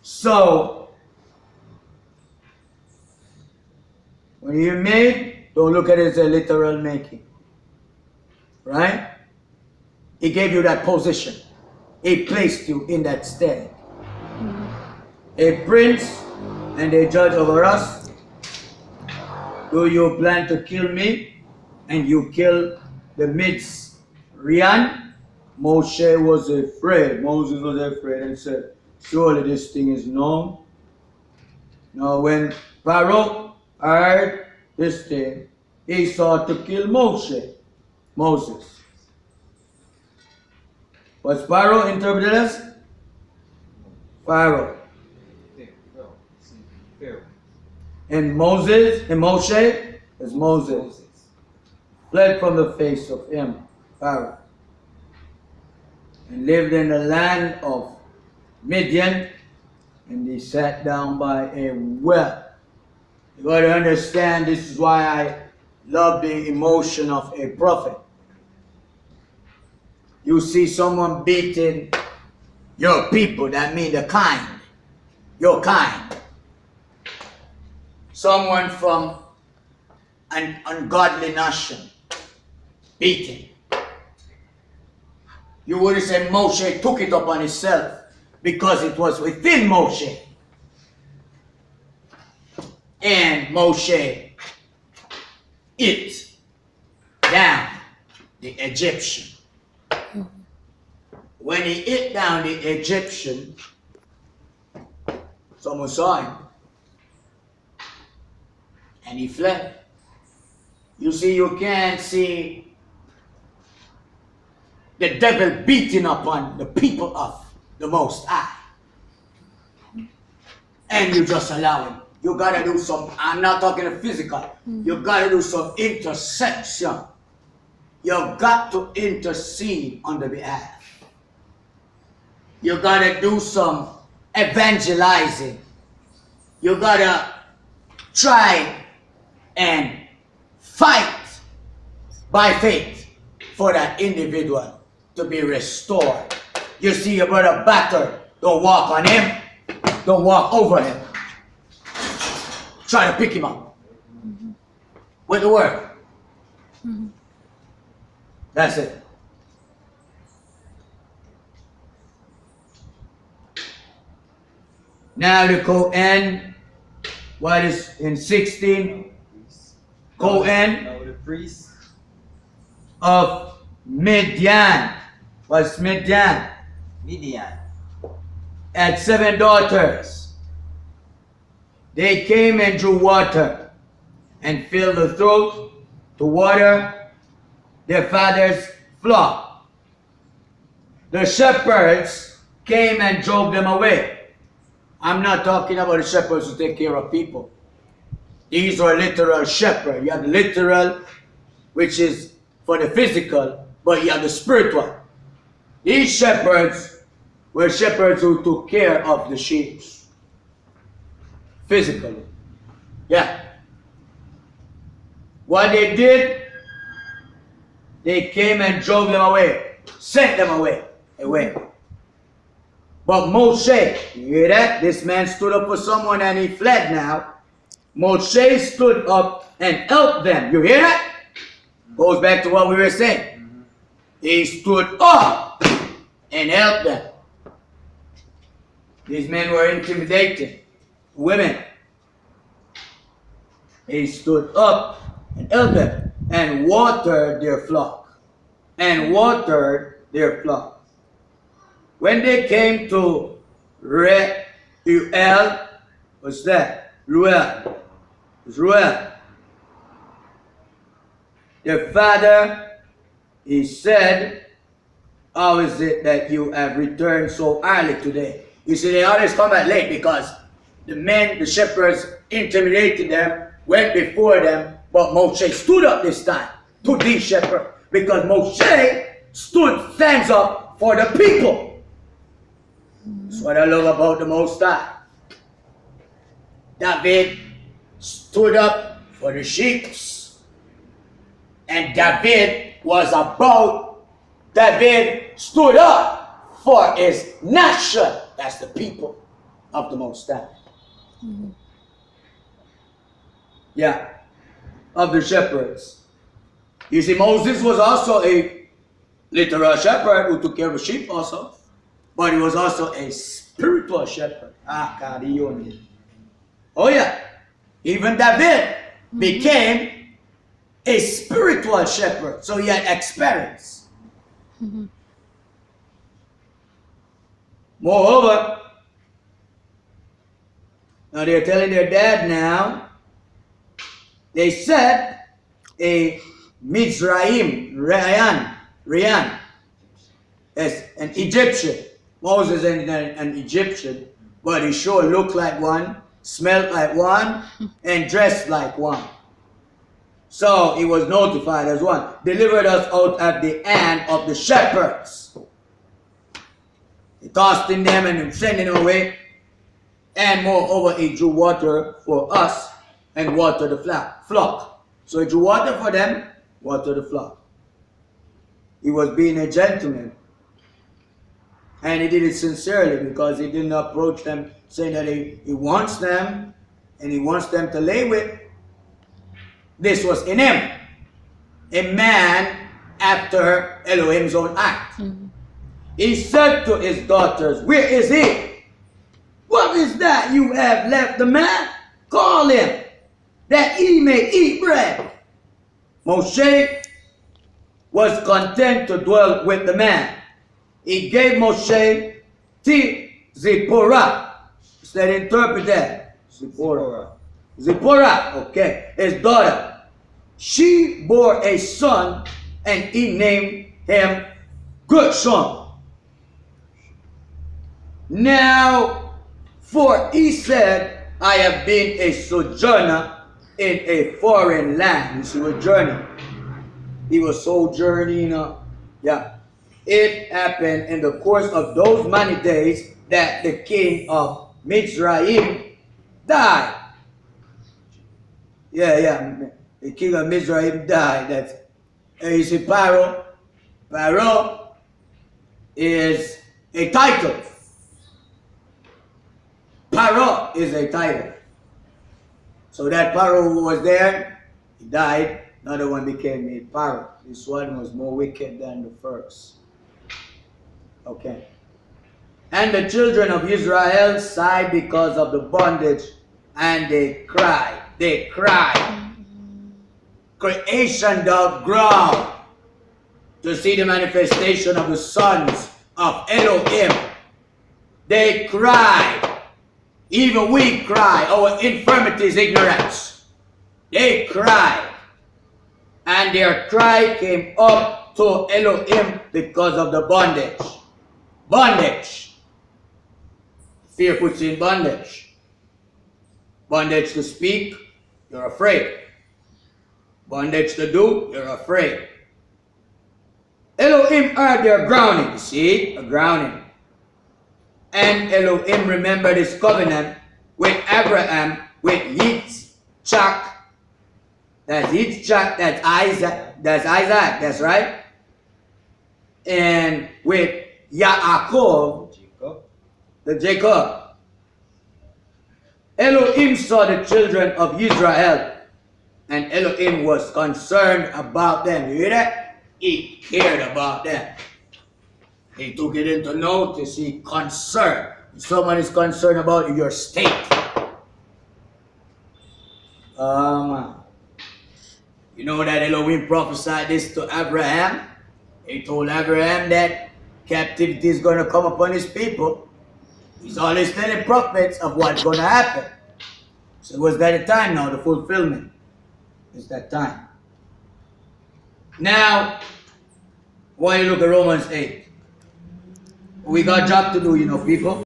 So, when you're made, don't look at it as a literal making. Right? He gave you that position. He placed you in that stead. A prince and a judge over us. Do you plan to kill me? And you kill the Mitzrian? Moshe was afraid. Moses was afraid and said, surely this thing is known. Now when Pharaoh heard this thing, he sought to kill Moses. Was Pharaoh interpreted as? Pharaoh. And Moshe is Moses. Fled from the face of him, Pharaoh. And lived in the land of Midian, and he sat down by a well. You got to understand, this is why I love the emotion of a prophet. You see someone beating your people, that means the kind, your kind. Someone from an ungodly nation beating. You would say Moshe took it upon himself because it was within Moshe. And Moshe hit down the Egyptian. When he hit down the Egyptian, someone saw him and he fled. You see, you can't see the devil beating upon the people of the Most High. And you just allow him. You gotta do some, I'm not talking of physical, you gotta do some intercession. You've got to intercede on the behalf. You gotta do some evangelizing. You gotta try and fight by faith for that individual to be restored. You see your brother battered, don't walk on him, don't walk over him. Try to pick him up with the word. That's it. Now the Kohen, what is in 16? Kohen the priest of Midian. What's Midian? Midian. Had 7 daughters. They came and drew water and filled the throat to water their father's flock. The shepherds came and drove them away. I'm not talking about the shepherds who take care of people. These are literal shepherds. You have the literal, which is for the physical, but you have the spiritual. These shepherds were shepherds who took care of the sheep. Physically. Yeah. What they did, they came and drove them away. Sent them away. But Moshe, you hear that? This man stood up for someone and he fled now. Moshe stood up and helped them. You hear that? Goes back to what we were saying. He stood up and helped them. These men were intimidating women. He stood up and helped them and watered their flock. When they came to Reuel, what's that? Reuel. It's Reuel. Their father, he said, how is it that you have returned so early today? You see, they always come back late because the men, the shepherds, intimidated them, went before them, but Moshe stood up this time to these shepherds because Moshe stands up for the people. That's what I love about the Most High. David stood up for the sheep. And David stood up for his nation. That's the people. of the Most High. Yeah, of the shepherds. You see, Moses was also a literal shepherd who took care of sheep also, but he was also a spiritual shepherd. Oh yeah, even David became a spiritual shepherd, so he had experience. Moreover, now they're telling their dad now, they said a Mizraim, Ryan, as an Egyptian. Moses is an Egyptian, but he sure looked like one, smelled like one, and dressed like one. So he was notified as one. Delivered us out at the hand of the shepherds. He tossed in them and sending them away. And moreover, he drew water for us and watered the flock. So he drew water for them, watered the flock. He was being a gentleman. And he did it sincerely because he didn't approach them saying that he wants them and he wants them to lay with. This was in him, a man after Elohim's own act. He said to his daughters, where is he? What is that you have left the man? Call him, that he may eat bread. Moshe was content to dwell with the man. He gave Moshe Zipporah. Let's interpret that. Zipporah, okay, his daughter. She bore a son, and he named him Gershom. Now, for he said, I have been a sojourner in a foreign land. You see, a journey. He was sojourning. Yeah. It happened in the course of those many days that the king of Mizraim died. Yeah. The king of Mizraim died. That's, you see, Pharaoh. Pharaoh is a title. Pharaoh is a title. So that Pharaoh who was there, he died. Another one became a Pharaoh. This one was more wicked than the first. Okay. And the children of Israel sighed because of the bondage, and they cried. They cried. Creation doth growl to see the manifestation of the sons of Elohim. They cried. Even we cry. Our infirmity is ignorance. They cried. And their cry came up to Elohim because of the bondage. Bondage. Fear puts you in bondage. Bondage to speak, you're afraid. Bondage to do, you're afraid. Elohim heard their groaning. You see, a groaning. And Elohim remembered his covenant with Abraham, with Yitzchak. That's Yitzchak, that's Isaac, that's right. And with Yaakov, Jacob. Elohim saw the children of Israel, and Elohim was concerned about them. You hear that? He cared about them. He took it into notice. He concerned. If someone is concerned about your state. You know that Elohim prophesied this to Abraham. He told Abraham that captivity is going to come upon his people. He's always telling prophets of what's going to happen. So was that a time now, the fulfillment? It's that time. Now, why you look at Romans 8? We got a job to do, you know, people.